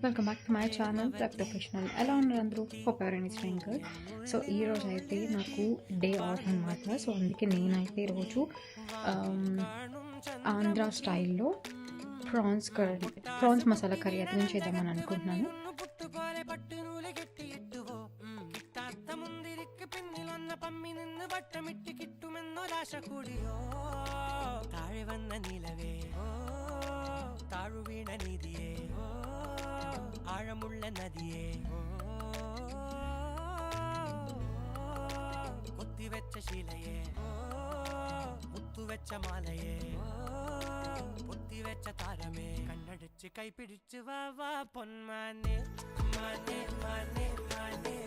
Welcome back to my channel prep professional. ఎలా ఉన్నారు అందరూ? Hope ever any staying good. So ఈరోజు అయితే నాకు డే ఆఫ్ అనమాట. సో అందుకే నేనైతే ఈరోజు ఆంధ్ర స్టైల్లో ప్రాన్స్ మసాలా కర్రీ అయితే నేను చేద్దామని అనుకుంటున్నాను. ആഴമുള്ള നദിയേ കൊത്തിവെച്ച ശിലയേ മുത്തുവെച്ച മാലയേ പൊത്തിവെച്ച താരമേ കണ്ണടിച്ച് കൈപിടിച്ച് വാ വാ പൊന്മാനെ മാനേ മാനേ മാനേ